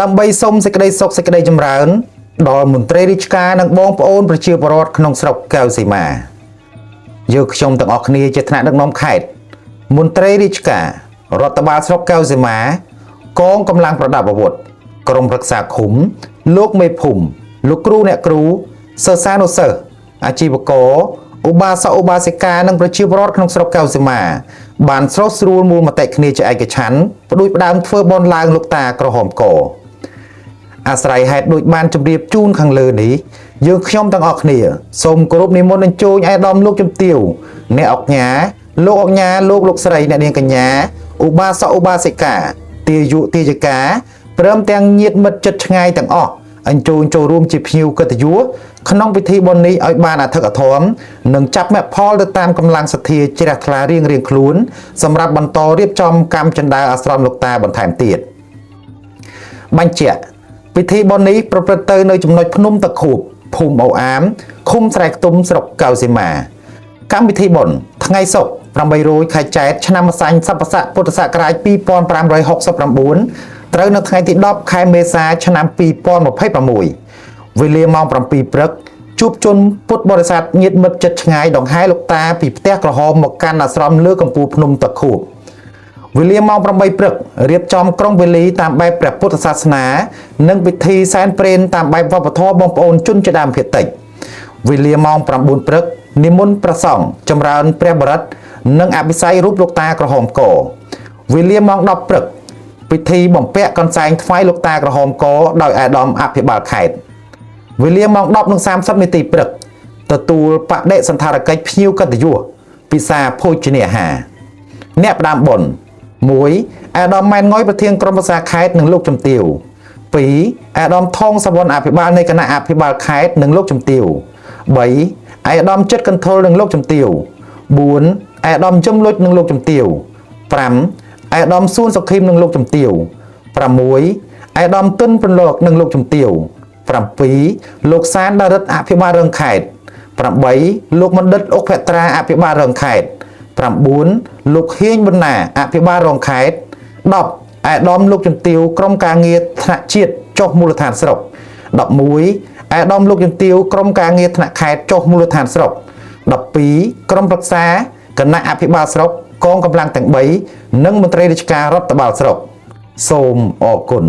ដើម្បីសុំសេចក្តីសុខសេចក្តីចម្រើនដល់មន្ត្រីរាជការនិងបងប្អូនប្រជាពលរដ្ឋក្នុងស្រុកកែវសីមាយើងខ្ញុំទាំងអស់គ្នាជាថ្នាក់ដឹកនាំខេត្តមន្ត្រីរាជការរដ្ឋបាលស្រុកកែវសីមាកងកម្លាំងប្រដាប់អាវុធក្រុមប្រឹក្សាឃុំលោកមេភូមិលោកគ្រូអ្នកគ្រូសិស្សានុសិស្សអាជីវករឧបាសកឧបាសិកានិងប្រជាពលរដ្ឋក្នុងស្រុកកែវសីមាបានស្រោះស្រួលមូលមតិគ្នាជាឯកច្ឆន្ទផ្ដួចផ្ដើមធ្វើបន់ឡើងលោកតាក្រហមកអាស្រ័យហេតុដូចបានជម្រាបជូនខាងលើនេះយើងខ្ញុំទាំងអស់គ្នាសូមគោរពនិមន្តអញ្ជើញអាយដាមលោកជំទាវអ្នកអុកញ៉ាលោកស្រីអ្នកនាងកញ្ញាឧបាសកឧបាសិកាទាយុទាយិកាព្រមទាំងញាតិមិត្តជិតឆ្ងាយទាំងអស់អញ្ជើញចូលរួមជាភ្ញៀវកិត្តិយសក្នុងពិធីបុណ្យនេះឲ្យបានអធិកអធមនិងចាប់មគ្គផលទៅតាមកម្លាំងសទ្ធាជ្រះថ្លារៀងខ្លួនសម្រាប់បន្តរៀបចំកម្មចិន្តាអាស្រមលោកតាបន្ថែមទៀតបញ្ជាក់ពិធីបុណ្យនេះប្រព្រឹត្តទៅនៅចំណុចភ្នំតាខួបភូមិអូអាមឃុំស្រែខ្ទុំស្រុកកែវសីមាកម្មវិធីបុណ្យថ្ងៃសុក្រ800ខែចែកឆ្នាំម្សាញ់ស័ព្ទស័កពុទ្ធសករាជ2569ត្រូវនៅថ្ងៃទី10ខែមេសាឆ្នាំ2026វេលាម៉ោង7ព្រឹកជួបជុំពុទ្ធបរិស័ទញាតិមិត្តជិតឆ្ងាយដង្ហែលោកតាពីផ្ទះក្រហមមកកាន់អាស្រមលើកំពូលភ្នំតាខួបវេលាម៉ោង8ព្រឹករៀបចំក្រុងវេលាតាមបែបព្រះពុទ្ធសាសនានិងពិធីសែនព្រេនតាមបែបវប្បធម៌បងប្អូនជនជាតិដើមភាគតិចវេលាម៉ោង9ព្រឹកនិមន្តព្រះសង្ឃចម្រើនព្រះបរិត្តនិងអភិសេករូបលោកតាក្រហមកវេលាម៉ោង10ព្រឹកពិធីបំពាក់កន្សែងថ្វាយលោកតាក្រហមកដោយអាដាមអភិបាលខេត្តវេលាម៉ោង10:30នាទីព្រឹកទទួលបដិសណ្ឋារកិច្ចភ្ញៀវកិត្តិយសពិសាភោជនាហារអ្នកផ្ដាំបុណ្យ1អាដាមម៉ែនងុយប្រធានក្រុមប្រឹក្សាខេត្តនិងលោកជំទាវ2អាដាមថងសវណ្ណអភិបាលនៃគណៈអភិបាលខេត្តនិងលោកជំទាវ3អាដាមចិត្តកន្ទលនិងលោកជំទាវ4អាដាមជំលុចនិងលោកជំទាវ5អាដាមសួនសុខីមនិងលោកជំទាវ6អាដាមទុនពន្លកនិងលោកជំទាវ7លោកសានដារិតអភិបាលរងខេត្ត8លោកបណ្ឌិតអុកភត្រាអភិបាលរងខេត្ត9លោកហៀងបណ្ណាអភិបាលរងខេត្ត10អាដាមលោកជំទាវក្រុមការងារថ្នាក់ជាតិចុះមូលដ្ឋានស្រុក11អាដាមលោកជំទាវក្រុមការងារថ្នាក់ខេត្តចុះមូលដ្ឋានស្រុក12ក្រុមប្រឹក្សាគណៈអភិបាលស្រុកកងកម្លាំងទាំង3និងមន្ត្រីរាជការរដ្ឋបាលស្រុកសូមអរគុណ